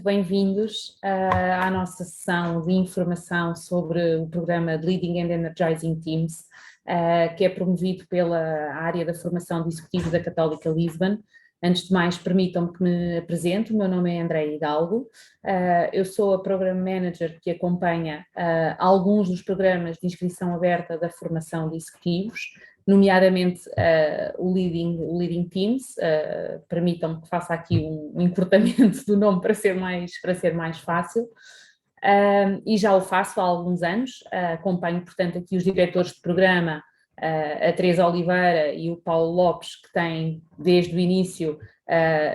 bem-vindos à nossa sessão de informação sobre o programa de Leading and Energizing Teams, que é promovido pela área da formação de executivos da Católica Lisbon. Antes de mais, permitam-me que me apresente. O meu nome é Andréia Hidalgo, eu sou a Program Manager que acompanha alguns dos programas de inscrição aberta da formação de executivos, nomeadamente o Leading Teams. Permitam-me que faça aqui um encurtamento do nome para ser mais fácil, e já o faço há alguns anos. Acompanho, portanto, aqui os diretores de programa, a Teresa Oliveira e o Paulo Lopes, que têm desde o início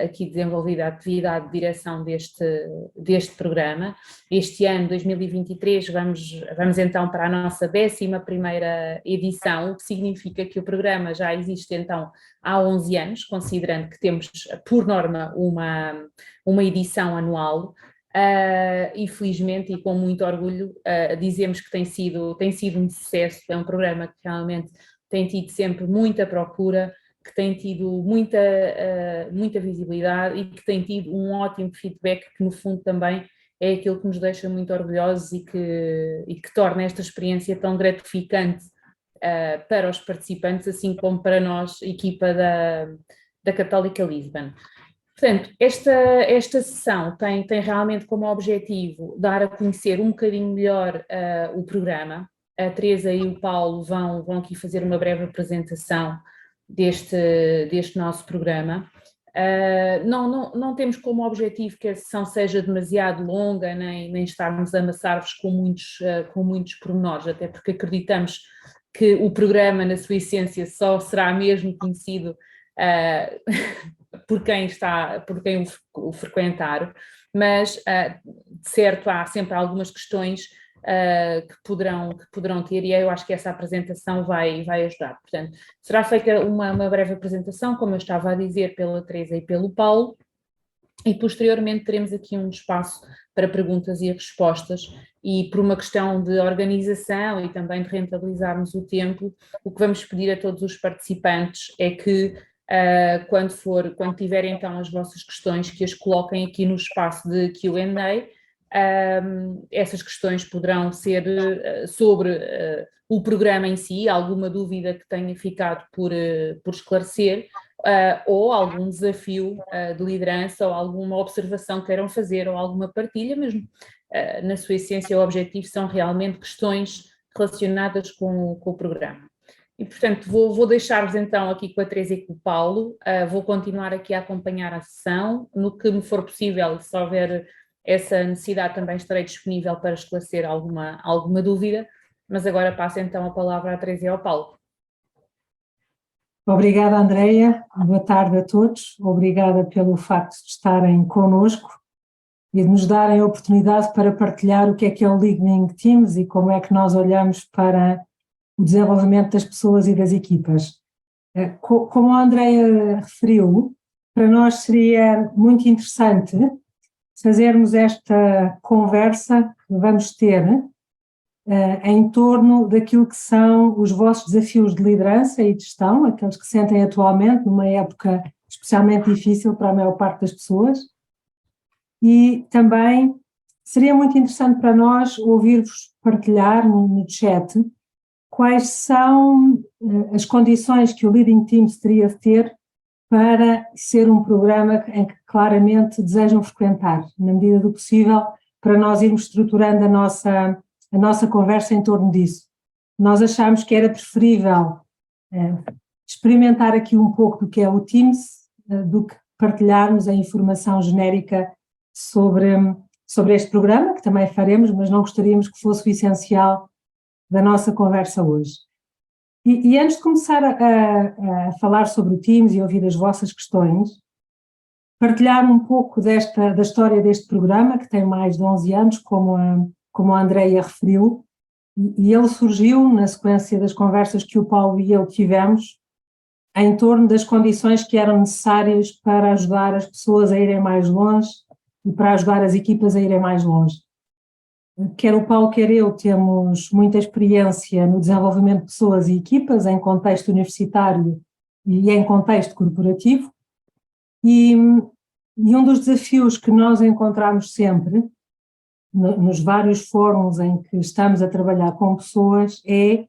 aqui desenvolvido a atividade de direção deste programa. Este ano, 2023, vamos então para a nossa 11ª edição, o que significa que o programa já existe então há 11 anos, considerando que temos, por norma, uma edição anual. E felizmente e com muito orgulho dizemos que tem sido um sucesso. É um programa que realmente tem tido sempre muita procura, que tem tido muita visibilidade e que tem tido um ótimo feedback, que no fundo também é aquilo que nos deixa muito orgulhosos e que torna esta experiência tão gratificante para os participantes, assim como para nós, equipa da Católica Lisbon. Portanto, esta sessão tem realmente como objetivo dar a conhecer um bocadinho melhor o programa. A Teresa e o Paulo vão aqui fazer uma breve apresentação deste nosso programa. Não temos como objetivo que a sessão seja demasiado longa, nem estarmos a amassar-vos com muitos pormenores, até porque acreditamos que o programa, na sua essência, só será mesmo conhecido por quem o frequentar, mas de certo há sempre algumas questões que poderão ter, e eu acho que essa apresentação vai ajudar. Portanto, será feita uma breve apresentação, como eu estava a dizer, pela Teresa e pelo Paulo, e posteriormente teremos aqui um espaço para perguntas e respostas, e por uma questão de organização e também de rentabilizarmos o tempo, o que vamos pedir a todos os participantes é que quando tiverem então as vossas questões, que as coloquem aqui no espaço de Q&A. Essas questões poderão ser sobre o programa em si, alguma dúvida que tenha ficado por esclarecer, ou algum desafio de liderança, ou alguma observação que queiram fazer, ou alguma partilha, mas na sua essência o objetivo são realmente questões relacionadas com o programa. E, portanto, vou deixar-vos então aqui com a Teresa e com o Paulo. Vou continuar aqui a acompanhar a sessão. No que me for possível, se houver essa necessidade, também estarei disponível para esclarecer alguma dúvida. Mas agora passo então a palavra à Teresa e ao Paulo. Obrigada, Andréia. Boa tarde a todos. Obrigada pelo facto de estarem connosco e de nos darem a oportunidade para partilhar o que é o Leading Teams e como é que nós olhamos para o desenvolvimento das pessoas e das equipas. Como a Andréia referiu, para nós seria muito interessante fazermos esta conversa que vamos ter em torno daquilo que são os vossos desafios de liderança e de gestão, aqueles que sentem atualmente numa época especialmente difícil para a maior parte das pessoas, e também seria muito interessante para nós ouvir-vos partilhar no chat quais são as condições que o Leading Teams teria de ter para ser um programa em que claramente desejam frequentar, na medida do possível, para nós irmos estruturando a nossa conversa em torno disso. Nós achámos que era preferível experimentar aqui um pouco do que é o Teams, do que partilharmos a informação genérica sobre este programa, que também faremos, mas não gostaríamos que fosse o essencial da nossa conversa hoje. E antes de começar a falar sobre o Teams e ouvir as vossas questões, partilhar um pouco da história deste programa, que tem mais de 11 anos, como a Andréia referiu, e ele surgiu na sequência das conversas que o Paulo e eu tivemos em torno das condições que eram necessárias para ajudar as pessoas a irem mais longe e para ajudar as equipas a irem mais longe. Quer o Paulo, quer eu, temos muita experiência no desenvolvimento de pessoas e equipas em contexto universitário e em contexto corporativo, e E um dos desafios que nós encontramos sempre, nos vários fóruns em que estamos a trabalhar com pessoas, é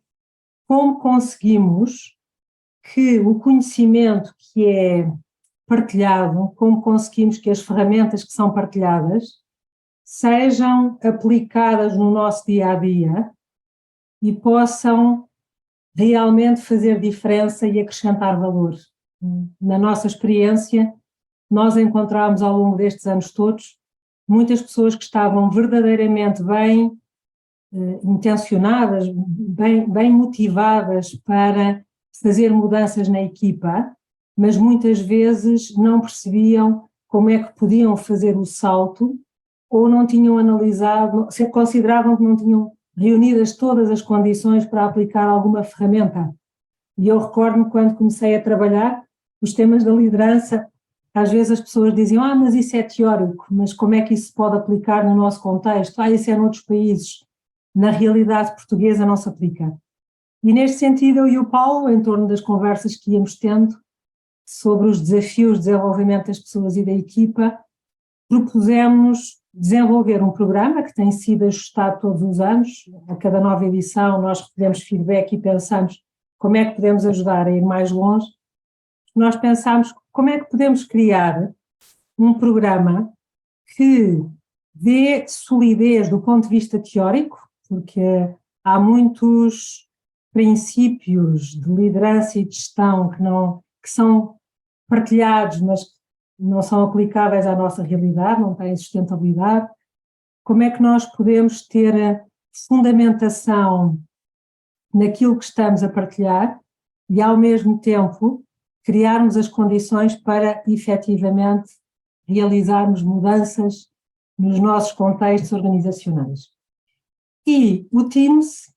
como conseguimos que o conhecimento que é partilhado, como conseguimos que as ferramentas que são partilhadas sejam aplicadas no nosso dia-a-dia e possam realmente fazer diferença e acrescentar valor. Na nossa experiência, nós encontramos ao longo destes anos todos muitas pessoas que estavam verdadeiramente bem intencionadas, bem motivadas para fazer mudanças na equipa, mas muitas vezes não percebiam como é que podiam fazer o salto ou não tinham analisado, consideravam que não tinham reunidas todas as condições para aplicar alguma ferramenta. E eu recordo-me quando comecei a trabalhar os temas da liderança, às vezes as pessoas diziam, mas isso é teórico, mas como é que isso se pode aplicar no nosso contexto? Isso é noutros países. Na realidade portuguesa não se aplica. E neste sentido eu e o Paulo, em torno das conversas que íamos tendo sobre os desafios de desenvolvimento das pessoas e da equipa, propusemos desenvolver um programa que tem sido ajustado todos os anos. A cada nova edição nós recebemos feedback e pensamos como é que podemos ajudar a ir mais longe. Nós pensámos como é que podemos criar um programa que dê solidez do ponto de vista teórico, porque há muitos princípios de liderança e de gestão que são partilhados, mas não são aplicáveis à nossa realidade, não têm sustentabilidade. Como é que nós podemos ter fundamentação naquilo que estamos a partilhar e, ao mesmo tempo, criarmos as condições para, efetivamente, realizarmos mudanças nos nossos contextos organizacionais. E o Teams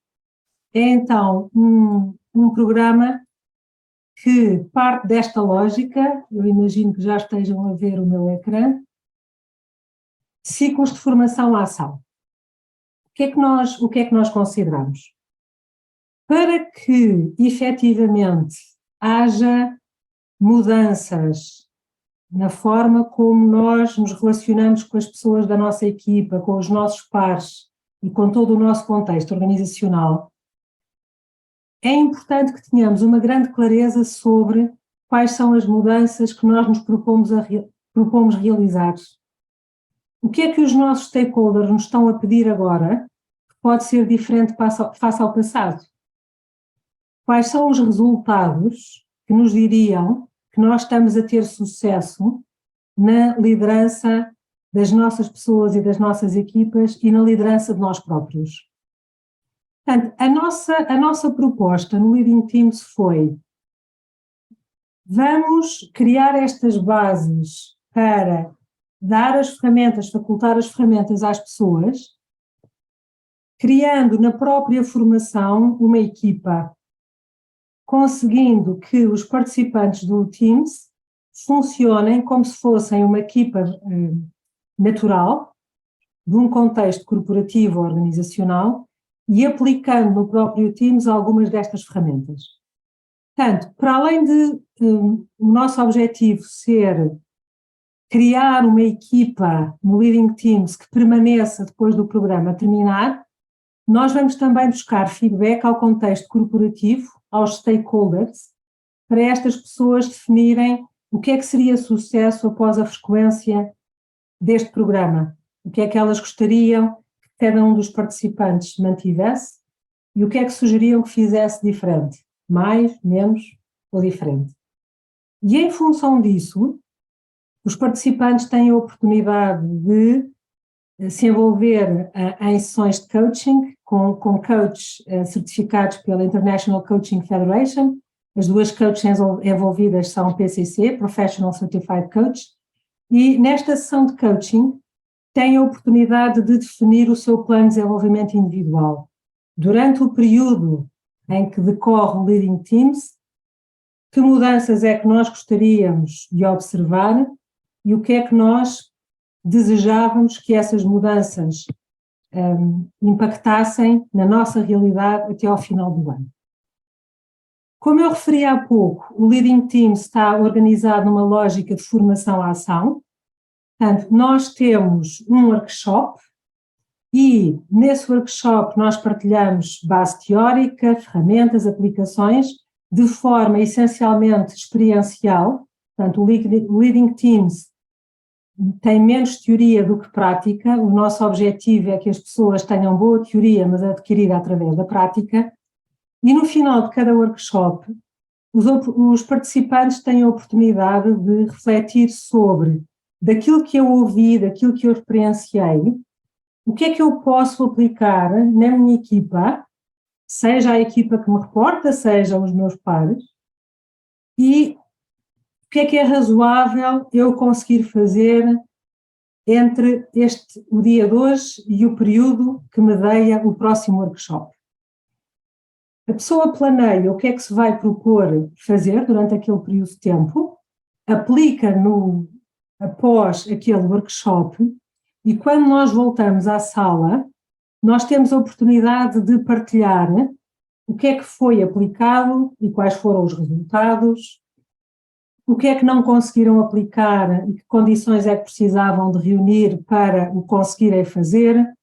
é, então, um programa que parte desta lógica. Eu imagino que já estejam a ver o meu ecrã, ciclos de formação à ação. O que é que nós consideramos? Para que, efetivamente, haja mudanças na forma como nós nos relacionamos com as pessoas da nossa equipa, com os nossos pares e com todo o nosso contexto organizacional, é importante que tenhamos uma grande clareza sobre quais são as mudanças que nós nos propomos realizar. O que é que os nossos stakeholders nos estão a pedir agora que pode ser diferente face ao passado? Quais são os resultados que nos diriam que nós estamos a ter sucesso na liderança das nossas pessoas e das nossas equipas e na liderança de nós próprios? Portanto, a nossa proposta no Leading Teams foi: vamos criar estas bases para dar as ferramentas, facultar as ferramentas às pessoas, criando na própria formação uma equipa, conseguindo que os participantes do Teams funcionem como se fossem uma equipa natural, de um contexto corporativo ou organizacional, e aplicando no próprio Teams algumas destas ferramentas. Portanto, para além de o nosso objetivo ser criar uma equipa no Leading Teams que permaneça depois do programa terminar, nós vamos também buscar feedback ao contexto corporativo, aos stakeholders, para estas pessoas definirem o que é que seria sucesso após a frequência deste programa, o que é que elas gostariam que cada um dos participantes mantivesse e o que é que sugeriam que fizesse diferente, mais, menos ou diferente. E em função disso, os participantes têm a oportunidade de se envolver em sessões de coaching com coaches certificados pela International Coaching Federation. As duas coaches envolvidas são PCC, Professional Certified Coach, e nesta sessão de coaching têm a oportunidade de definir o seu plano de desenvolvimento individual. Durante o período em que decorre o Leading Teams, que mudanças é que nós gostaríamos de observar e o que é que nós desejávamos que essas mudanças impactassem na nossa realidade até ao final do ano. Como eu referi há pouco, o Leading Teams está organizado numa lógica de formação à ação, Portanto, nós temos um workshop e nesse workshop nós partilhamos base teórica, ferramentas, aplicações, de forma essencialmente experiencial. Portanto, o Leading Teams tem menos teoria do que prática. O nosso objetivo é que as pessoas tenham boa teoria, mas adquirida através da prática. E no final de cada workshop, os participantes têm a oportunidade de refletir sobre daquilo que eu ouvi, daquilo que eu experienciei, o que é que eu posso aplicar na minha equipa, seja a equipa que me reporta, seja os meus pares, e o que é razoável eu conseguir fazer entre o dia de hoje e o período que me deia o próximo workshop. A pessoa planeia o que é que se vai propor fazer durante aquele período de tempo, aplica após aquele workshop, e quando nós voltamos à sala, nós temos a oportunidade de partilhar o que é que foi aplicado e quais foram os resultados, o que é que não conseguiram aplicar e que condições é que precisavam de reunir para o conseguirem fazer,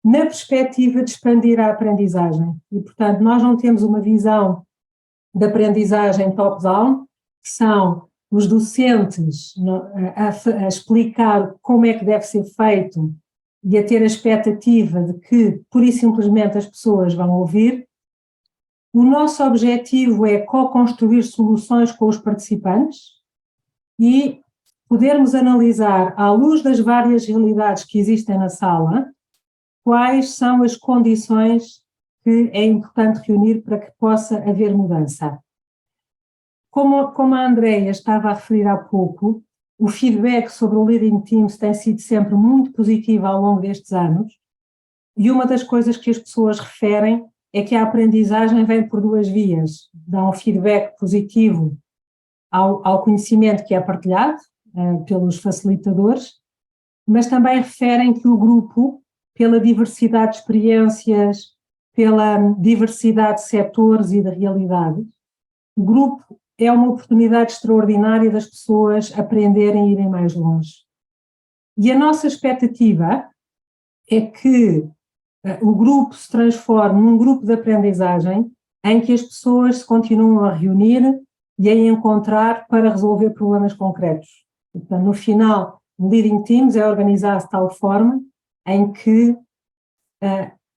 na perspectiva de expandir a aprendizagem. E, portanto, nós não temos uma visão de aprendizagem top-down, que são os docentes a explicar como é que deve ser feito e a ter a expectativa de que, pura e simplesmente, as pessoas vão ouvir. O nosso objetivo é co-construir soluções com os participantes e podermos analisar, à luz das várias realidades que existem na sala, quais são as condições que é importante reunir para que possa haver mudança. Como a Andreia estava a referir há pouco, o feedback sobre o Leading Teams tem sido sempre muito positivo ao longo destes anos, e uma das coisas que as pessoas referem é que a aprendizagem vem por duas vias. Dão um feedback positivo ao conhecimento que é partilhado pelos facilitadores, mas também referem que o grupo, pela diversidade de experiências, pela diversidade de setores e de realidades, o grupo é uma oportunidade extraordinária das pessoas aprenderem e irem mais longe. E a nossa expectativa é que o grupo se transforme num grupo de aprendizagem em que as pessoas se continuam a reunir e a encontrar para resolver problemas concretos. Portanto, no final, o Leading Teams é organizado de tal forma em que,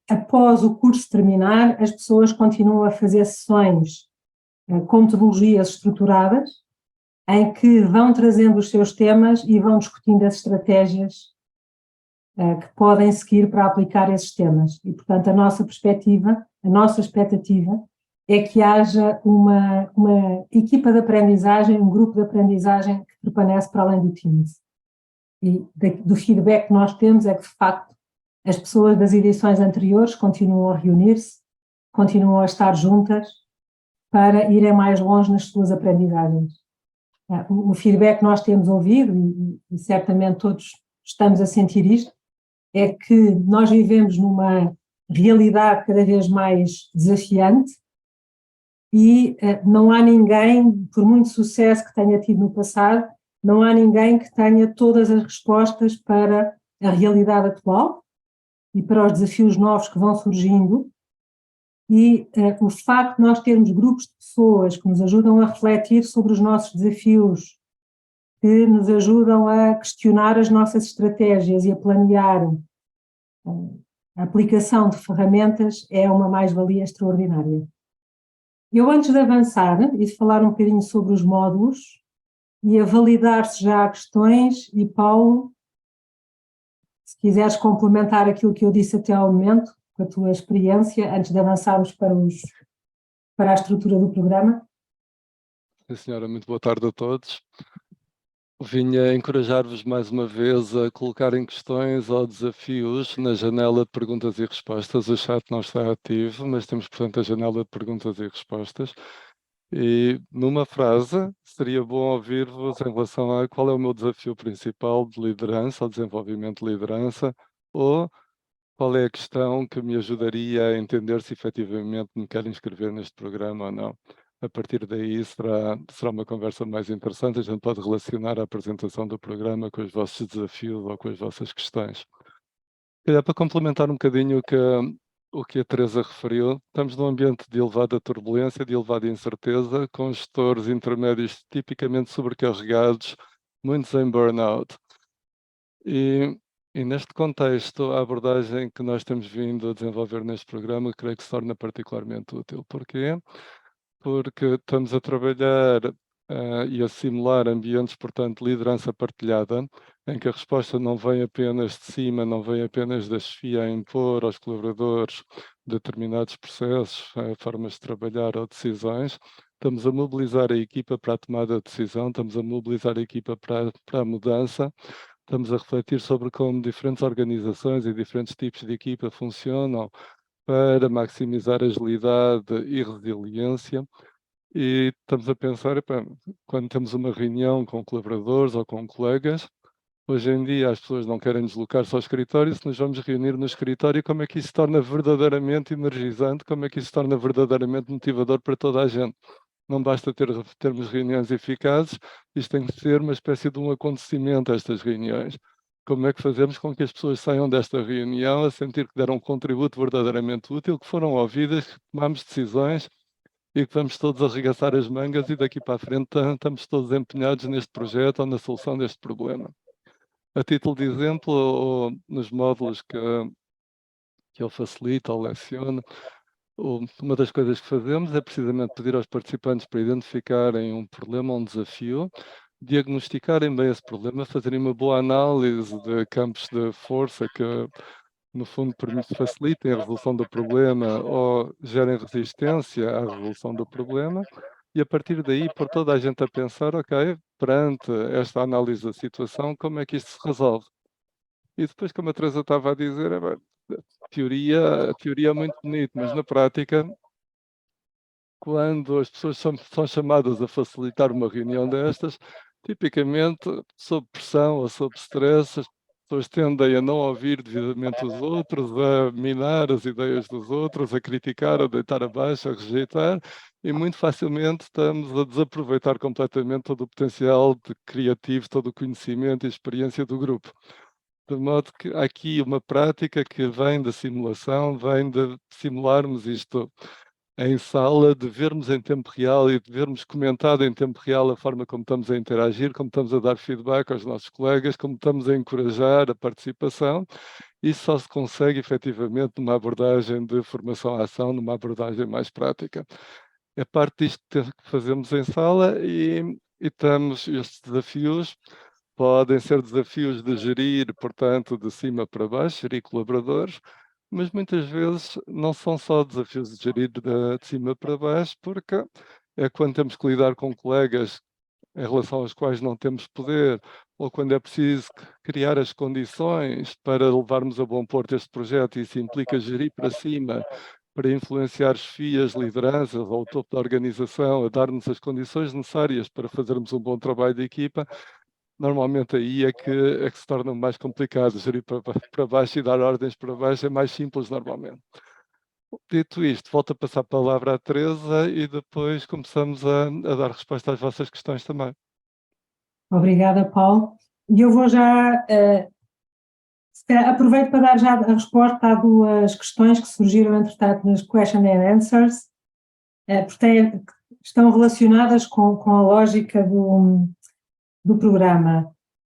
após o curso terminar, as pessoas continuam a fazer sessões com metodologias estruturadas, em que vão trazendo os seus temas e vão discutindo as estratégias que podem seguir para aplicar esses temas. E, portanto, a nossa expectativa é que haja uma equipa de aprendizagem, um grupo de aprendizagem que permanece para além do Teams. E do feedback que nós temos é que, de facto, as pessoas das edições anteriores continuam a reunir-se, continuam a estar juntas para irem mais longe nas suas aprendizagens. O feedback que nós temos ouvido, e certamente todos estamos a sentir isto, é que nós vivemos numa realidade cada vez mais desafiante e não há ninguém, por muito sucesso que tenha tido no passado, não há ninguém que tenha todas as respostas para a realidade atual e para os desafios novos que vão surgindo. E o facto de nós termos grupos de pessoas que nos ajudam a refletir sobre os nossos desafios, que nos ajudam a questionar as nossas estratégias e a planear a aplicação de ferramentas é uma mais-valia extraordinária. Eu, antes de avançar e de falar um bocadinho sobre os módulos e a validar se já há questões, e Paulo, se quiseres complementar aquilo que eu disse até ao momento, com a tua experiência, antes de avançarmos para a estrutura do programa. Sim, senhora, muito boa tarde a todos. Vinha encorajar-vos mais uma vez a colocarem questões ou desafios na janela de perguntas e respostas. O chat não está ativo, mas temos, portanto, a janela de perguntas e respostas. E numa frase, seria bom ouvir-vos em relação a qual é o meu desafio principal de liderança, ou desenvolvimento de liderança, ou qual é a questão que me ajudaria a entender se efetivamente me quero inscrever neste programa ou não. A partir daí será uma conversa mais interessante, a gente pode relacionar a apresentação do programa com os vossos desafios ou com as vossas questões. Se calhar para complementar um bocadinho o que a Teresa referiu, estamos num ambiente de elevada turbulência, de elevada incerteza, com gestores intermédios tipicamente sobrecarregados, muitos em burnout. E neste contexto, a abordagem que nós temos vindo a desenvolver neste programa, creio que se torna particularmente útil. Porquê? Porque estamos a trabalhar e a simular ambientes, portanto, de liderança partilhada, em que a resposta não vem apenas de cima, não vem apenas da chefia a impor aos colaboradores determinados processos, formas de trabalhar ou decisões. Estamos a mobilizar a equipa para a tomada de decisão, estamos a mobilizar a equipa para a mudança, estamos a refletir sobre como diferentes organizações e diferentes tipos de equipa funcionam para maximizar agilidade e resiliência. E estamos a pensar, epá, quando temos uma reunião com colaboradores ou com colegas, hoje em dia as pessoas não querem deslocar-se ao escritório, se nos vamos reunir no escritório, como é que isso se torna verdadeiramente energizante, como é que isso se torna verdadeiramente motivador para toda a gente? Não basta termos reuniões eficazes, isto tem que ser uma espécie de um acontecimento, estas reuniões. Como é que fazemos com que as pessoas saiam desta reunião a sentir que deram um contributo verdadeiramente útil, que foram ouvidas, que tomamos decisões e que vamos todos arregaçar as mangas e daqui para a frente estamos todos empenhados neste projeto ou na solução deste problema. A título de exemplo, ou nos módulos que eu facilito ou leciono, uma das coisas que fazemos é precisamente pedir aos participantes para identificarem um problema ou um desafio, diagnosticarem bem esse problema, fazerem uma boa análise de campos de força que, no fundo, facilitem a resolução do problema ou gerem resistência à resolução do problema, e a partir daí pôr toda a gente a pensar, ok, perante esta análise da situação, como é que isto se resolve? E depois, como a Teresa estava a dizer, a teoria é muito bonito, mas na prática, quando as pessoas são chamadas a facilitar uma reunião destas, tipicamente, sob pressão ou sob stress, as pessoas tendem a não ouvir devidamente os outros, a minar as ideias dos outros, a criticar, a deitar abaixo, a rejeitar, e muito facilmente estamos a desaproveitar completamente todo o potencial criativo, todo o conhecimento e experiência do grupo. De modo que há aqui uma prática que vem da simulação, vem de simularmos isto em sala, de vermos em tempo real e de vermos comentado em tempo real a forma como estamos a interagir, como estamos a dar feedback aos nossos colegas, como estamos a encorajar a participação. Isso só se consegue efetivamente numa abordagem de formação-ação, numa abordagem mais prática. É parte disto que fazemos em sala e temos estes desafios. Podem ser desafios de gerir, portanto, de cima para baixo, gerir colaboradores, mas muitas vezes não são só desafios de gerir de cima para baixo, porque é quando temos que lidar com colegas em relação aos quais não temos poder, ou quando é preciso criar as condições para levarmos a bom porto este projeto, e isso implica gerir para cima, para influenciar chefias, lideranças ou o topo da organização, a dar-nos as condições necessárias para fazermos um bom trabalho de equipa. Normalmente aí é que se torna mais complicado gerir para baixo e dar ordens para baixo, é mais simples normalmente. Dito isto, volto a passar a palavra à Teresa e depois começamos a dar resposta às vossas questões também. Obrigada, Paulo. E eu vou já, aproveito para dar já a resposta a duas questões que surgiram, entretanto, nas question and answers, porque estão relacionadas com a lógica do programa.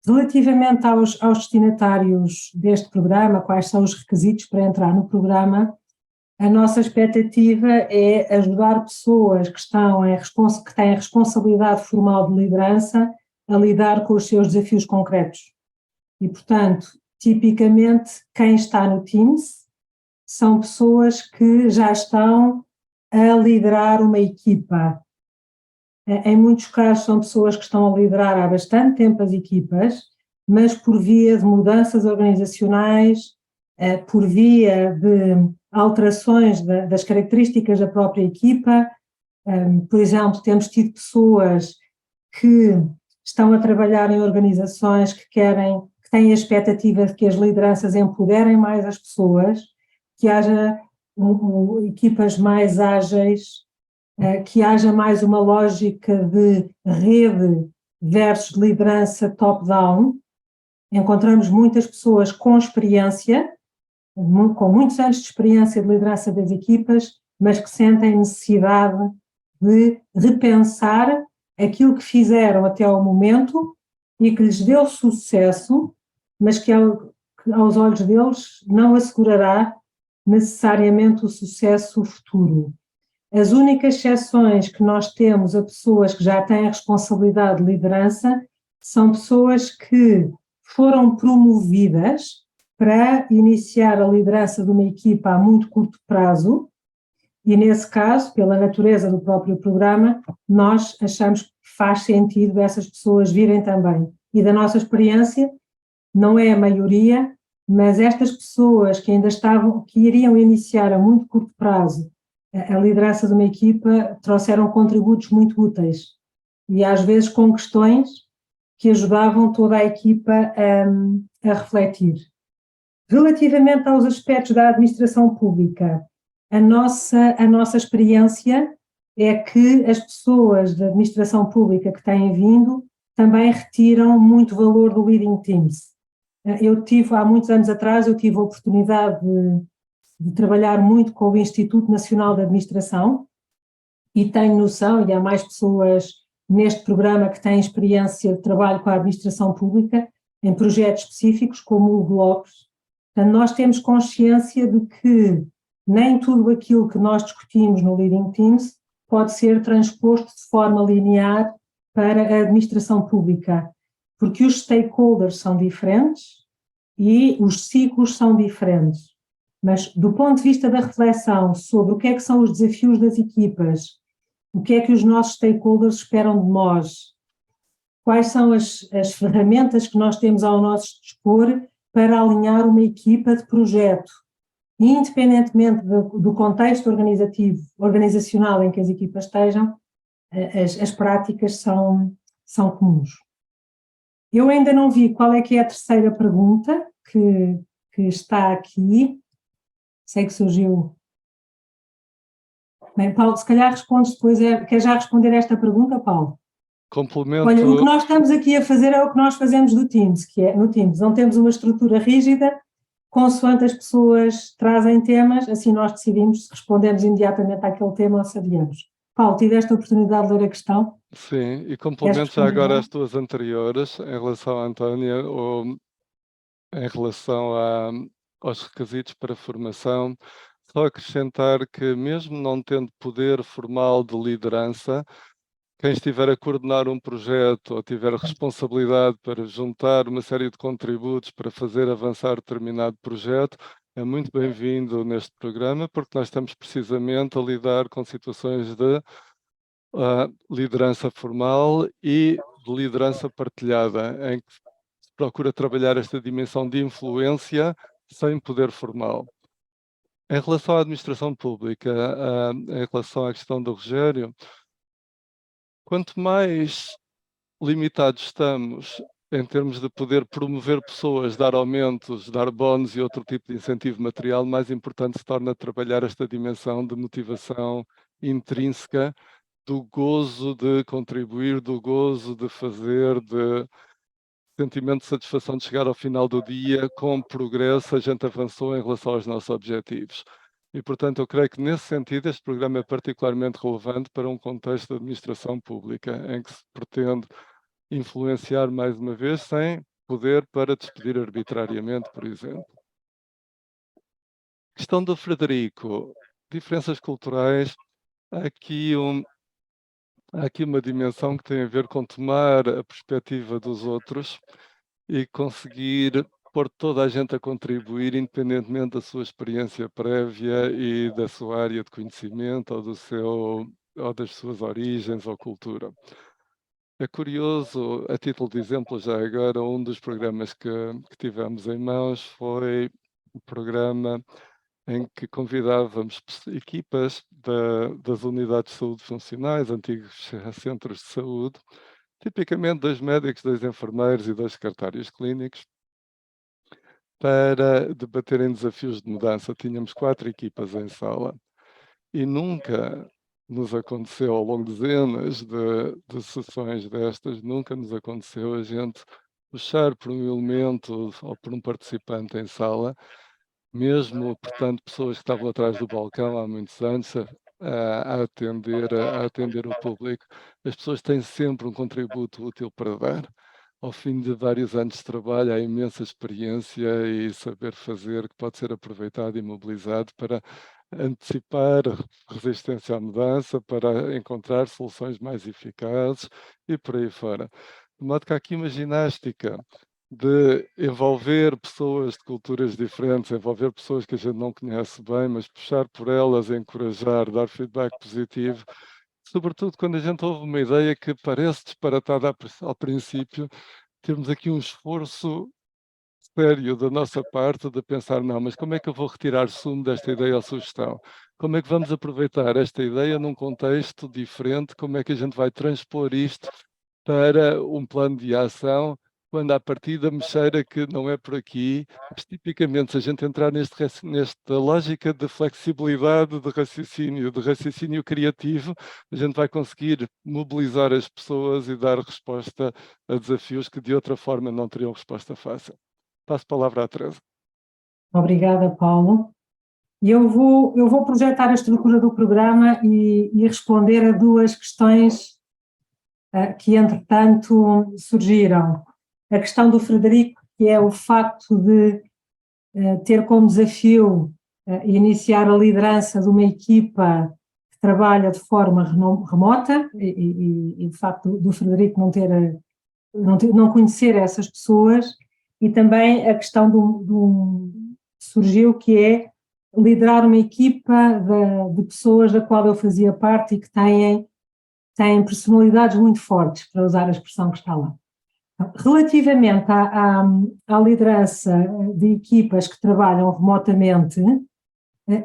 Relativamente aos destinatários deste programa, quais são os requisitos para entrar no programa, a nossa expectativa é ajudar pessoas que têm responsabilidade formal de liderança a lidar com os seus desafios concretos. E, portanto, tipicamente, quem está no Teams são pessoas que já estão a liderar uma equipa. Em muitos casos são pessoas que estão a liderar há bastante tempo as equipas, mas por via de mudanças organizacionais, por via de alterações das características da própria equipa. Por exemplo, temos tido pessoas que estão a trabalhar em organizações que têm a expectativa de que as lideranças empoderem mais as pessoas, que haja equipas mais ágeis, que haja mais uma lógica de rede versus liderança top-down. Encontramos muitas pessoas com experiência, com muitos anos de experiência de liderança das equipas, mas que sentem necessidade de repensar aquilo que fizeram até ao momento e que lhes deu sucesso, mas que aos olhos deles não assegurará necessariamente o sucesso futuro. As únicas exceções que nós temos a pessoas que já têm a responsabilidade de liderança são pessoas que foram promovidas para iniciar a liderança de uma equipa a muito curto prazo e, nesse caso, pela natureza do próprio programa, nós achamos que faz sentido essas pessoas virem também. E da nossa experiência, não é a maioria, mas estas pessoas que ainda que iriam iniciar a muito curto prazo a liderança de uma equipa, trouxeram contributos muito úteis e às vezes com questões que ajudavam toda a equipa a refletir. Relativamente aos aspectos da administração pública, a nossa experiência é que as pessoas da administração pública que têm vindo também retiram muito valor do Leading Teams. Há muitos anos atrás, eu tive a oportunidade de trabalhar muito com o Instituto Nacional de Administração e tenho noção, e há mais pessoas neste programa que têm experiência de trabalho com a administração pública em projetos específicos como o Hugo Lopes. Portanto, nós temos consciência de que nem tudo aquilo que nós discutimos no Leading Teams pode ser transposto de forma linear para a administração pública, porque os stakeholders são diferentes e os ciclos são diferentes. Mas do ponto de vista da reflexão sobre o que é que são os desafios das equipas, o que é que os nossos stakeholders esperam de nós, quais são as ferramentas que nós temos ao nosso dispor para alinhar uma equipa de projeto, independentemente do contexto organizacional em que as equipas estejam, as práticas são comuns. Eu ainda não vi qual é que é a terceira pergunta que está aqui. Sei que surgiu. Bem, Paulo, se calhar respondes depois. Quer já responder esta pergunta, Paulo? Complemento. Olha, o que nós estamos aqui a fazer é o que nós fazemos no Teams, que é no Teams. Não temos uma estrutura rígida, consoante as pessoas trazem temas, assim nós decidimos se respondemos imediatamente àquele tema ou se adiamos. Paulo, tiveste a oportunidade de ler a questão? Sim, e complemento já agora as tuas anteriores, em relação à Antónia, ou em relação aos requisitos para formação, só acrescentar que mesmo não tendo poder formal de liderança, quem estiver a coordenar um projeto ou tiver responsabilidade para juntar uma série de contributos para fazer avançar determinado projeto, é muito bem-vindo neste programa, porque nós estamos precisamente a lidar com situações de liderança formal e de liderança partilhada, em que se procura trabalhar esta dimensão de influência sem poder formal. Em relação à administração pública, em relação à questão do Rogério, quanto mais limitados estamos em termos de poder promover pessoas, dar aumentos, dar bónus e outro tipo de incentivo material, mais importante se torna trabalhar esta dimensão de motivação intrínseca, do gozo de contribuir, do gozo de fazer, de sentimento de satisfação de chegar ao final do dia com progresso, a gente avançou em relação aos nossos objetivos. E, portanto, eu creio que, nesse sentido, este programa é particularmente relevante para um contexto de administração pública, em que se pretende influenciar mais uma vez, sem poder para despedir arbitrariamente, por exemplo. Questão do Frederico, diferenças culturais, há aqui uma dimensão que tem a ver com tomar a perspectiva dos outros e conseguir pôr toda a gente a contribuir, independentemente da sua experiência prévia e da sua área de conhecimento ou das suas origens ou cultura. É curioso, a título de exemplo, já agora, um dos programas que tivemos em mãos foi um programa em que convidávamos equipas das unidades de saúde funcionais, antigos centros de saúde, tipicamente 2 médicos, 2 enfermeiros e 2 secretários clínicos, para debaterem desafios de mudança. Tínhamos 4 equipas em sala e nunca nos aconteceu ao longo de dezenas de sessões destas, nunca nos aconteceu a gente puxar por um elemento ou por um participante em sala, mesmo, portanto, pessoas que estavam atrás do balcão há muitos anos a atender o público. As pessoas têm sempre um contributo útil para dar. Ao fim de vários anos de trabalho, há imensa experiência e saber fazer que pode ser aproveitado e mobilizado para antecipar resistência à mudança, para encontrar soluções mais eficazes e por aí fora. De modo que há aqui uma ginástica de envolver pessoas de culturas diferentes, envolver pessoas que a gente não conhece bem, mas puxar por elas, encorajar, dar feedback positivo, sobretudo quando a gente ouve uma ideia que parece disparatada ao princípio, termos aqui um esforço sério da nossa parte de pensar, não, mas como é que eu vou retirar sumo desta ideia ou sugestão? Como é que vamos aproveitar esta ideia num contexto diferente? Como é que a gente vai transpor isto para um plano de ação, quando à partida me cheira que não é por aqui, mas tipicamente se a gente entrar nesta lógica de flexibilidade de raciocínio criativo, a gente vai conseguir mobilizar as pessoas e dar resposta a desafios que de outra forma não teriam resposta fácil. Passo a palavra à Teresa. Obrigada, Paulo. E eu vou projetar a estrutura do programa e responder a duas questões que, entretanto, surgiram. A questão do Frederico, que é o facto de ter como desafio iniciar a liderança de uma equipa que trabalha de forma remota e o facto do Frederico não conhecer essas pessoas, e também a questão surgiu, que é liderar uma equipa de pessoas da qual eu fazia parte e que têm personalidades muito fortes, para usar a expressão que está lá. Relativamente à liderança de equipas que trabalham remotamente,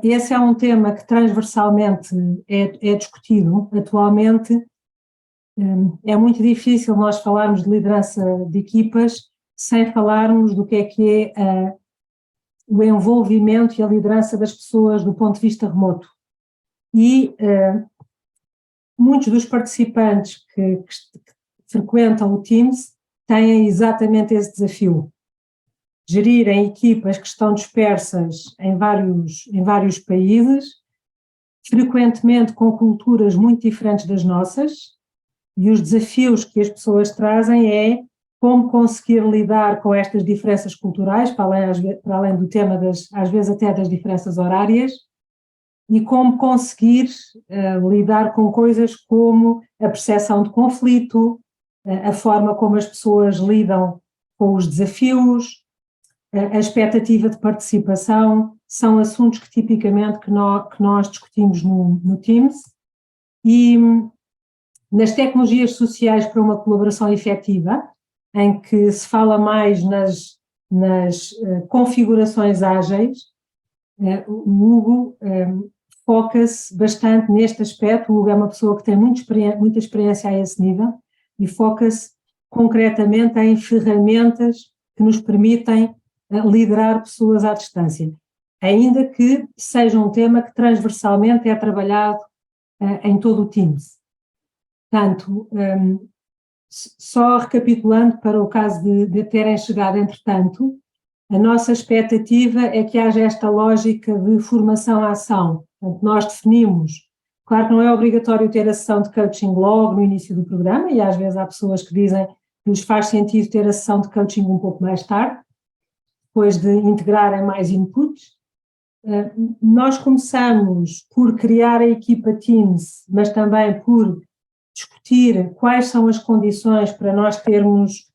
esse é um tema que transversalmente é discutido atualmente. É muito difícil nós falarmos de liderança de equipas sem falarmos do que é o envolvimento e a liderança das pessoas do ponto de vista remoto. E muitos dos participantes que frequentam o Teams têm exatamente esse desafio: gerirem equipas que estão dispersas em vários países, frequentemente com culturas muito diferentes das nossas, e os desafios que as pessoas trazem é como conseguir lidar com estas diferenças culturais, para além do tema às vezes até das diferenças horárias, e como conseguir lidar com coisas como a percepção de conflito, a forma como as pessoas lidam com os desafios, a expectativa de participação. São assuntos que tipicamente que nós discutimos no Teams. E nas tecnologias sociais para uma colaboração efetiva, em que se fala mais nas configurações ágeis, o Hugo foca-se bastante neste aspecto. O Hugo é uma pessoa que tem muita experiência a esse nível e foca-se concretamente em ferramentas que nos permitem liderar pessoas à distância, ainda que seja um tema que transversalmente é trabalhado em todo o Teams. Portanto, só recapitulando, para o caso de terem chegado entretanto, a nossa expectativa é que haja esta lógica de formação à ação. Portanto, nós definimos, claro que não é obrigatório ter a sessão de coaching logo no início do programa, e às vezes há pessoas que dizem que lhes faz sentido ter a sessão de coaching um pouco mais tarde, depois de integrarem mais inputs. Nós começamos por criar a equipa Teams, mas também por discutir quais são as condições para nós termos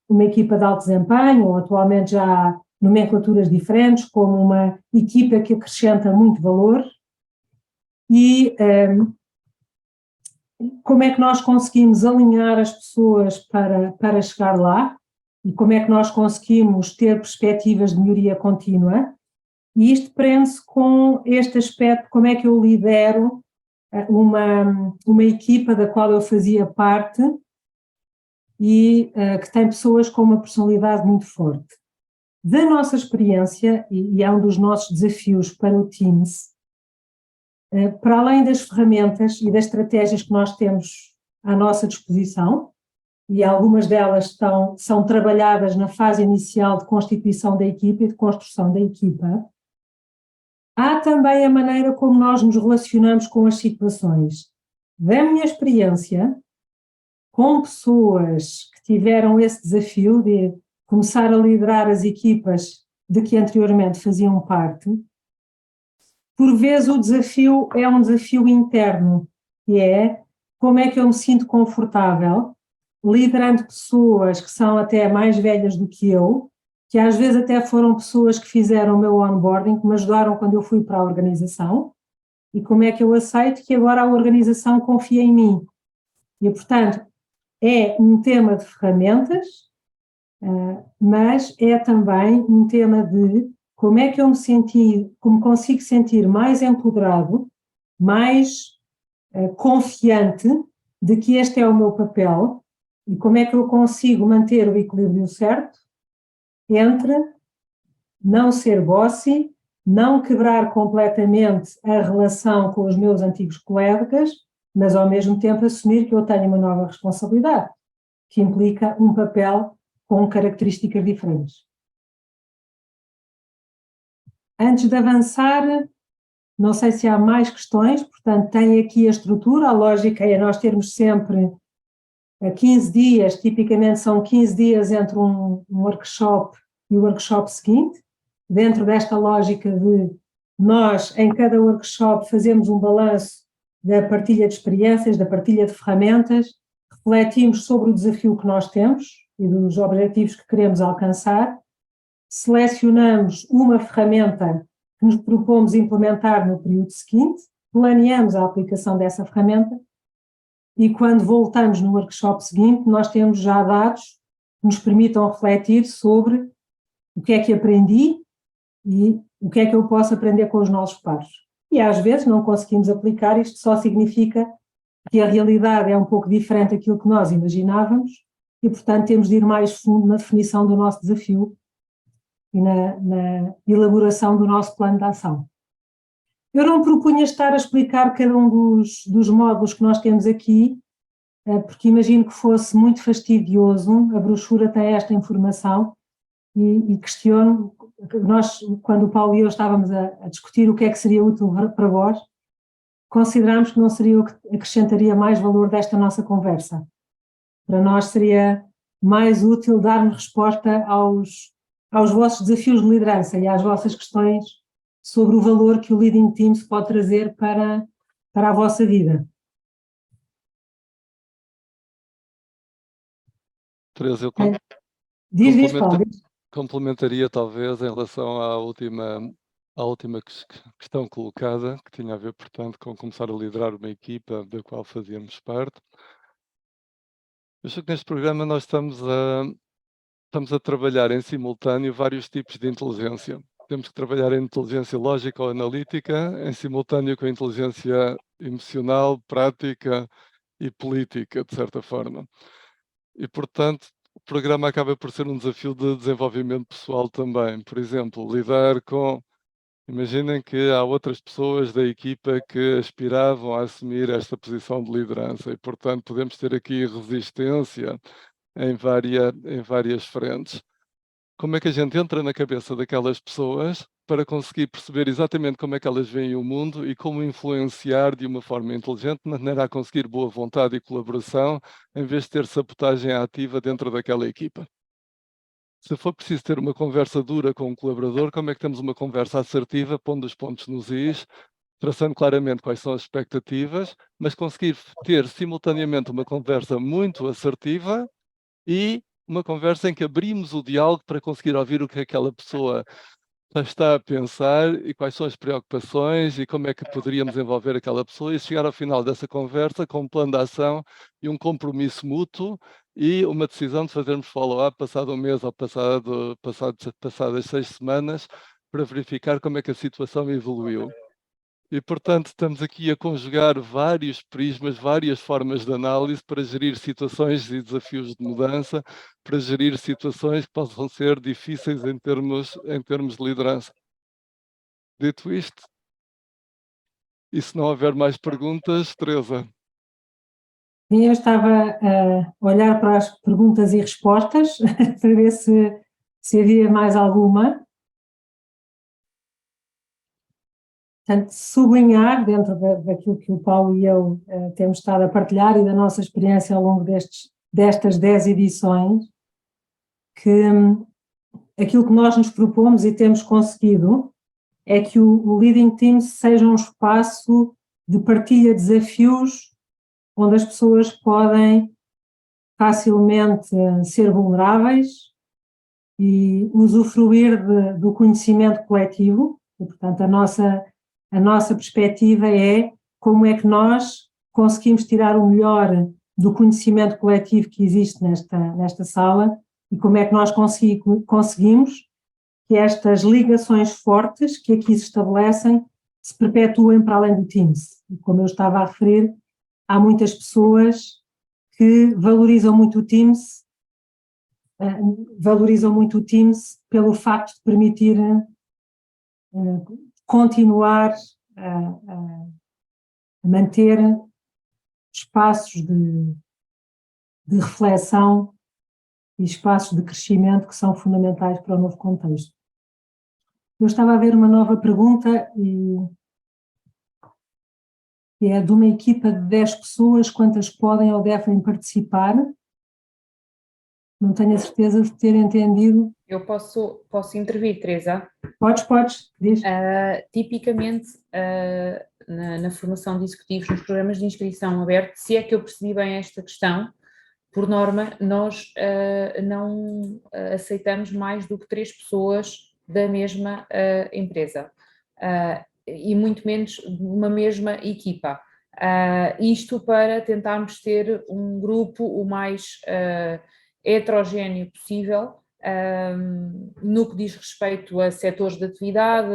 uma equipa de alto desempenho, ou atualmente já há nomenclaturas diferentes, como uma equipa que acrescenta muito valor, e como é que nós conseguimos alinhar as pessoas para chegar lá, e como é que nós conseguimos ter perspectivas de melhoria contínua. E isto prende-se com este aspecto: como é que eu lidero uma equipa da qual eu fazia parte e que tem pessoas com uma personalidade muito forte. Da nossa experiência, e é um dos nossos desafios para o Teams, Para além das ferramentas e das estratégias que nós temos à nossa disposição, e algumas delas são trabalhadas na fase inicial de constituição da equipa e de construção da equipa, há também a maneira como nós nos relacionamos com as situações. Da minha experiência, com pessoas que tiveram esse desafio de começar a liderar as equipas de que anteriormente faziam parte, por vezes o desafio é um desafio interno, que é como é que eu me sinto confortável liderando pessoas que são até mais velhas do que eu, que às vezes até foram pessoas que fizeram o meu onboarding, que me ajudaram quando eu fui para a organização, e como é que eu aceito que agora a organização confia em mim. E, portanto, é um tema de ferramentas, mas é também um tema de como é que eu como consigo sentir mais empoderado, mais confiante de que este é o meu papel e como é que eu consigo manter o equilíbrio certo entre não ser bossy, não quebrar completamente a relação com os meus antigos colegas, mas ao mesmo tempo assumir que eu tenho uma nova responsabilidade, que implica um papel com características diferentes. Antes de avançar, não sei se há mais questões, portanto, tem aqui a estrutura, a lógica é nós termos sempre 15 dias, tipicamente são 15 dias entre um workshop e o workshop seguinte. Dentro desta lógica de nós, em cada workshop, fazemos um balanço da partilha de experiências, da partilha de ferramentas, refletimos sobre o desafio que nós temos e dos objetivos que queremos alcançar, selecionamos uma ferramenta que nos propomos implementar no período seguinte, planeamos a aplicação dessa ferramenta e quando voltamos no workshop seguinte, nós temos já dados que nos permitam refletir sobre o que é que aprendi e o que é que eu posso aprender com os nossos pares. E às vezes não conseguimos aplicar, isto só significa que a realidade é um pouco diferente daquilo que nós imaginávamos e, portanto, temos de ir mais fundo na definição do nosso desafio e na elaboração do nosso plano de ação. Eu não propunha estar a explicar cada um dos módulos que nós temos aqui, porque imagino que fosse muito fastidioso, a brochura tem esta informação e questiono, nós, quando o Paulo e eu estávamos a discutir o que é que seria útil para vós, considerámos que não seria o que acrescentaria mais valor desta nossa conversa. Para nós seria mais útil dar-me resposta aos vossos desafios de liderança e às vossas questões sobre o valor que o Leading Teams pode trazer para a vossa vida. Teresa, eu Diz, Paulo. complementaria talvez em relação à última questão colocada, que tinha a ver, portanto, com começar a liderar uma equipa da qual fazíamos parte. Eu acho que neste programa nós estamos a trabalhar em simultâneo vários tipos de inteligência. Temos que trabalhar em inteligência lógica ou analítica, em simultâneo com a inteligência emocional, prática e política, de certa forma. E, portanto, o programa acaba por ser um desafio de desenvolvimento pessoal também. Por exemplo, lidar com... Imaginem que há outras pessoas da equipa que aspiravam a assumir esta posição de liderança e, portanto, podemos ter aqui resistência em várias frentes. Como é que a gente entra na cabeça daquelas pessoas para conseguir perceber exatamente como é que elas veem o mundo e como influenciar de uma forma inteligente, de maneira a conseguir boa vontade e colaboração, em vez de ter sabotagem ativa dentro daquela equipa? Se for preciso ter uma conversa dura com um colaborador, como é que temos uma conversa assertiva, pondo os pontos nos is, traçando claramente quais são as expectativas, mas conseguir ter simultaneamente uma conversa muito assertiva e uma conversa em que abrimos o diálogo para conseguir ouvir o que aquela pessoa está a pensar e quais são as preocupações e como é que poderíamos envolver aquela pessoa e chegar ao final dessa conversa com um plano de ação e um compromisso mútuo e uma decisão de fazermos follow-up passado um mês ou passadas 6 semanas para verificar como é que a situação evoluiu. E, portanto, estamos aqui a conjugar vários prismas, várias formas de análise para gerir situações e desafios de mudança, para gerir situações que possam ser difíceis em termos de liderança. Dito isto, E se não houver mais perguntas, Teresa? Eu estava a olhar para as perguntas e respostas para ver se havia mais alguma. Portanto, sublinhar, dentro daquilo que o Paulo e eu temos estado a partilhar e da nossa experiência ao longo destas 10 edições, que aquilo que nós nos propomos e temos conseguido é que o Leading Teams seja um espaço de partilha de desafios onde as pessoas podem facilmente ser vulneráveis e usufruir do conhecimento coletivo. E, portanto, a nossa perspectiva é como é que nós conseguimos tirar o melhor do conhecimento coletivo que existe nesta sala e como é que nós conseguimos que estas ligações fortes que aqui se estabelecem se perpetuem para além do Teams. E como eu estava a referir, há muitas pessoas que valorizam muito o Teams pelo facto de permitir continuar a manter espaços de reflexão e espaços de crescimento que são fundamentais para o novo contexto. Eu estava a ver uma nova pergunta e é de uma equipa de 10 pessoas, quantas podem ou devem participar? Não tenho a certeza de ter entendido. Eu posso intervir, Teresa? Podes, diz. Tipicamente, na formação de executivos, nos programas de inscrição aberto, se é que eu percebi bem esta questão, por norma, nós não aceitamos mais do que 3 pessoas da mesma empresa, e muito menos uma mesma equipa. Isto para tentarmos ter um grupo o mais heterogéneo possível, no que diz respeito a setores de atividade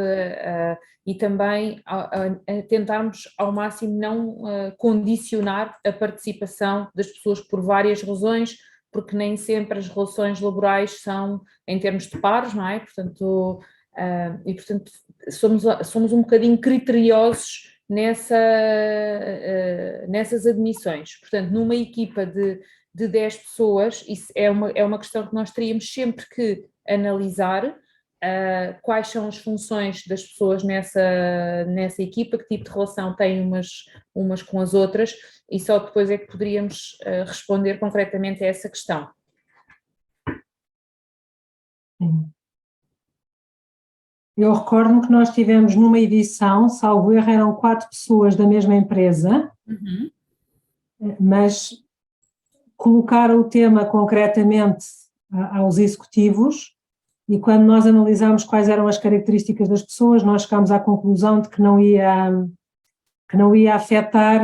e também a tentarmos ao máximo não condicionar a participação das pessoas por várias razões, porque nem sempre as relações laborais são em termos de pares, não é? Portanto, somos um bocadinho criteriosos nessas admissões. Portanto, numa equipa de 10 pessoas, isso é uma questão que nós teríamos sempre que analisar, quais são as funções das pessoas nessa equipa, que tipo de relação têm umas com as outras, e só depois é que poderíamos responder concretamente a essa questão. Eu recordo-me que nós tivemos numa edição, salvo erro, eram 4 pessoas da mesma empresa, mas colocaram o tema concretamente aos executivos e quando nós analisámos quais eram as características das pessoas, nós chegámos à conclusão de que não ia afetar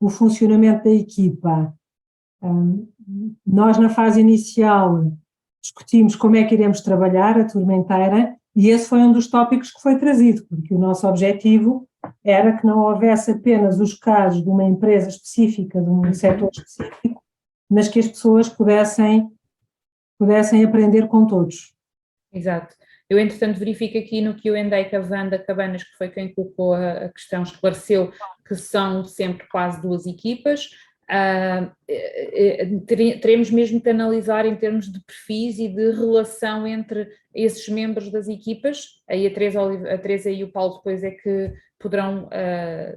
o funcionamento da equipa. Nós, na fase inicial, discutimos como é que iremos trabalhar a turma inteira e esse foi um dos tópicos que foi trazido, porque o nosso objetivo era que não houvesse apenas os casos de uma empresa específica, de um setor específico, mas que as pessoas pudessem aprender com todos. Exato. Eu, entretanto, verifico aqui no Q&A que a Wanda Cabanas, que foi quem colocou a questão, esclareceu que são sempre quase 2 equipas. Teremos mesmo que analisar em termos de perfis e de relação entre esses membros das equipas. Aí a Teresa e o Paulo depois é que poderão,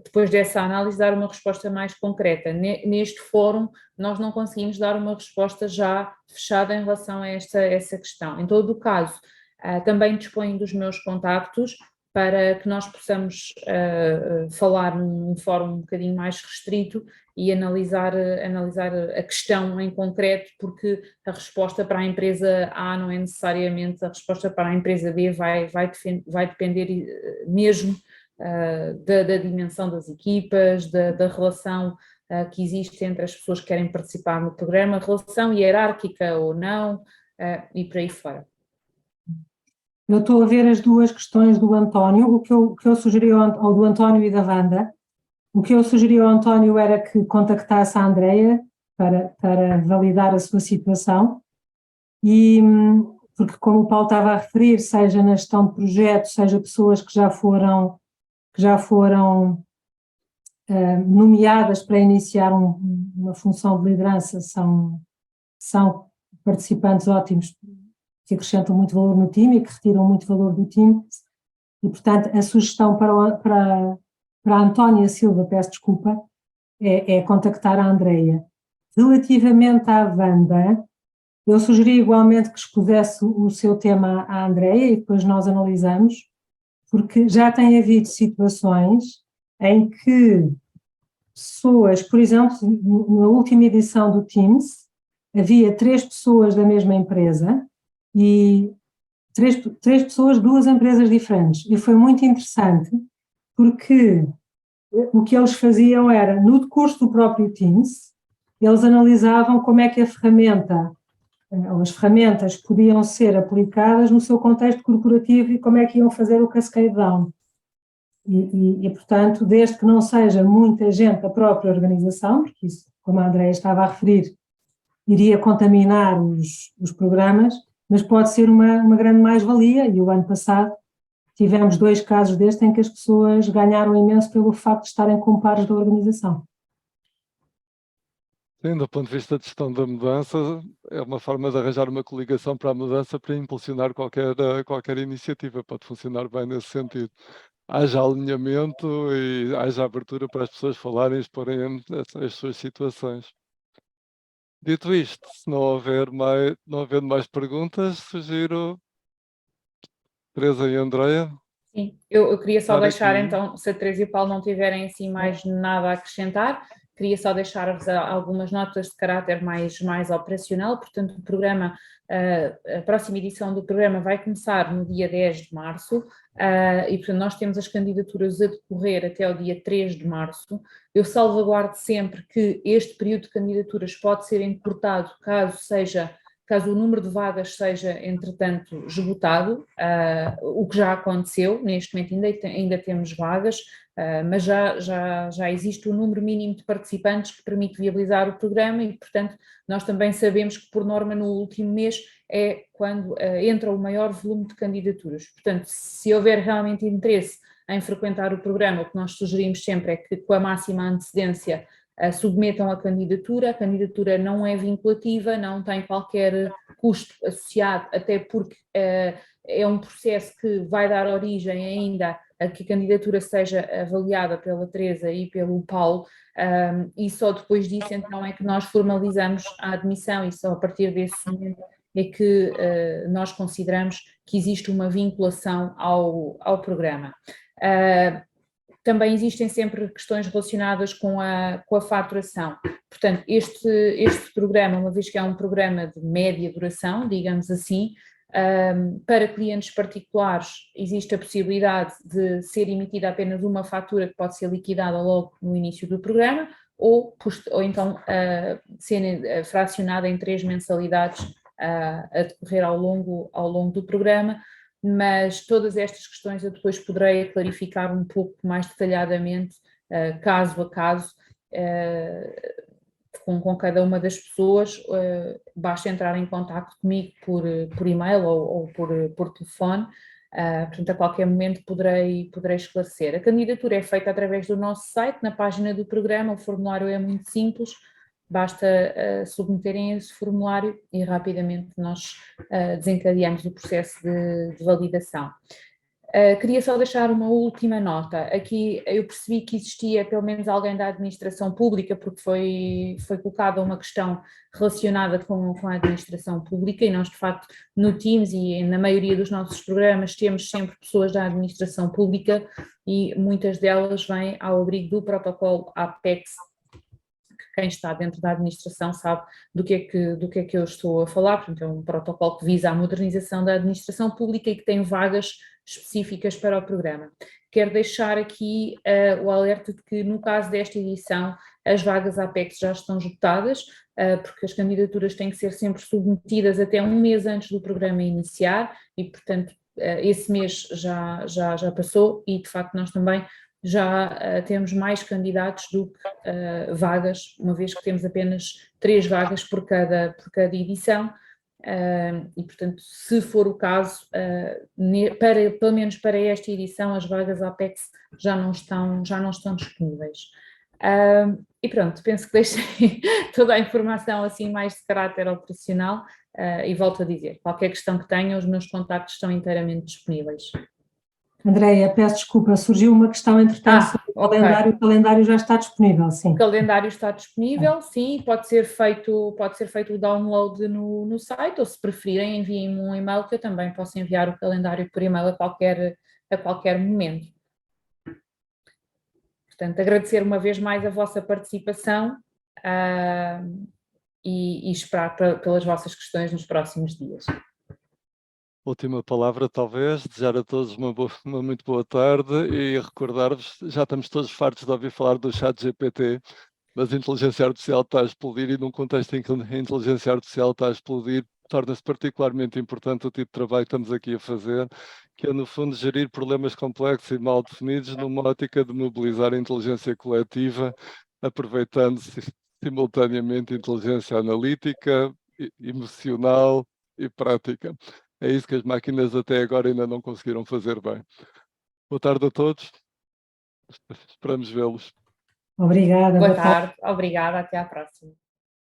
depois dessa análise, dar uma resposta mais concreta. Neste fórum nós não conseguimos dar uma resposta já fechada em relação a essa questão. Em todo o caso, também disponho dos meus contactos para que nós possamos falar num fórum um bocadinho mais restrito e analisar a questão em concreto, porque a resposta para a empresa A não é necessariamente a resposta para a empresa B, vai depender mesmo da dimensão das equipas, da relação que existe entre as pessoas que querem participar no programa, relação hierárquica ou não, e por aí fora. Eu estou a ver as 2 questões do António, o que eu sugeri ao do António e da Wanda. O que eu sugeri ao António era que contactasse a Andreia para validar a sua situação e porque, como o Paulo estava a referir, seja na gestão de projetos, seja pessoas que já foram nomeadas para iniciar uma função de liderança são participantes ótimos que acrescentam muito valor no time e que retiram muito valor do time. E, portanto, a sugestão para a Antónia Silva, peço desculpa, é contactar a Andreia. Relativamente à Wanda, eu sugeri igualmente que expusesse o seu tema à Andreia e depois nós analisamos, porque já tem havido situações em que pessoas, por exemplo, na última edição do Teams, havia 3 pessoas da mesma empresa e 3 pessoas de 2 empresas diferentes. E foi muito interessante porque o que eles faziam era, no decurso do próprio Teams, eles analisavam como é que a ferramenta, ou as ferramentas podiam ser aplicadas no seu contexto corporativo e como é que iam fazer o cascade down. E, portanto, desde que não seja muita gente da própria organização, porque isso, como a Andreia estava a referir, iria contaminar os programas, mas pode ser uma grande mais-valia, e o ano passado tivemos 2 casos destes em que as pessoas ganharam imenso pelo facto de estarem com pares da organização. Sim, do ponto de vista de gestão da mudança, é uma forma de arranjar uma coligação para a mudança para impulsionar qualquer iniciativa, pode funcionar bem nesse sentido. Haja alinhamento e haja abertura para as pessoas falarem e exporem as suas situações. Dito isto, se não havendo mais perguntas, sugiro Teresa e Andreia. Sim, eu queria só Dar deixar aqui- então, se a Teresa e o Paulo não tiverem assim mais nada a acrescentar, queria só deixar-vos algumas notas de caráter mais operacional. Portanto, o programa, a próxima edição do programa vai começar no dia 10 de março, e portanto nós temos as candidaturas a decorrer até ao dia 3 de março. Eu salvaguardo sempre que este período de candidaturas pode ser encurtado caso o número de vagas seja, entretanto, esgotado, o que já aconteceu, neste momento ainda temos vagas, mas já existe o número mínimo de participantes que permite viabilizar o programa e, portanto, nós também sabemos que, por norma, no último mês é quando entra o maior volume de candidaturas. Portanto, se houver realmente interesse em frequentar o programa, o que nós sugerimos sempre é que, com a máxima antecedência, submetam a candidatura não é vinculativa, não tem qualquer custo associado, até porque é um processo que vai dar origem ainda a que a candidatura seja avaliada pela Teresa e pelo Paulo, e só depois disso então é que nós formalizamos a admissão e só a partir desse momento é que nós consideramos que existe uma vinculação ao programa. Também existem sempre questões relacionadas com a faturação. Portanto, este programa, uma vez que é um programa de média duração, digamos assim, para clientes particulares existe a possibilidade de ser emitida apenas uma fatura que pode ser liquidada logo no início do programa, ou então ser fracionada em 3 mensalidades a decorrer ao longo do programa. Mas todas estas questões eu depois poderei clarificar um pouco mais detalhadamente, caso a caso, com cada uma das pessoas. Basta entrar em contacto comigo por e-mail ou por telefone, portanto a qualquer momento poderei esclarecer. A candidatura é feita através do nosso site, na página do programa, o formulário é muito simples, basta submeterem esse formulário e rapidamente nós desencadeamos o processo de validação. Queria só deixar uma última nota. Aqui eu percebi que existia pelo menos alguém da administração pública, porque foi colocada uma questão relacionada com a administração pública, e nós de facto no Teams e na maioria dos nossos programas temos sempre pessoas da administração pública e muitas delas vêm ao abrigo do protocolo APEX. Quem está dentro da administração sabe do que é que eu estou a falar. Portanto, é um protocolo que visa a modernização da administração pública e que tem vagas específicas para o programa. Quero deixar aqui o alerta de que, no caso desta edição, as vagas APEX já estão esgotadas, porque as candidaturas têm que ser sempre submetidas até um mês antes do programa iniciar e, portanto, esse mês já passou e, de facto, nós também já temos mais candidatos do que vagas, uma vez que temos apenas 3 vagas por cada edição, e portanto, se for o caso, pelo menos para esta edição, as vagas APEX já não estão disponíveis. E pronto, penso que deixei toda a informação assim mais de caráter operacional e volto a dizer, qualquer questão que tenham, os meus contactos estão inteiramente disponíveis. Andreia, peço desculpa, surgiu uma questão entretanto sobre o calendário. O calendário já está disponível, sim. O calendário está disponível, sim, pode ser feito o download no site, ou se preferirem enviem-me um e-mail que eu também posso enviar o calendário por e-mail a qualquer momento. Portanto, agradecer uma vez mais a vossa participação e esperar pelas vossas questões nos próximos dias. Última palavra, talvez, desejar a todos uma muito boa tarde e recordar-vos, já estamos todos fartos de ouvir falar do ChatGPT, mas a inteligência artificial está a explodir e num contexto em que a inteligência artificial está a explodir, torna-se particularmente importante o tipo de trabalho que estamos aqui a fazer, que é no fundo gerir problemas complexos e mal definidos numa ótica de mobilizar a inteligência coletiva, aproveitando simultaneamente inteligência analítica, emocional e prática. É isso que as máquinas até agora ainda não conseguiram fazer bem. Boa tarde a todos. Esperamos vê-los. Obrigada. Boa tarde. Obrigada. Até à próxima.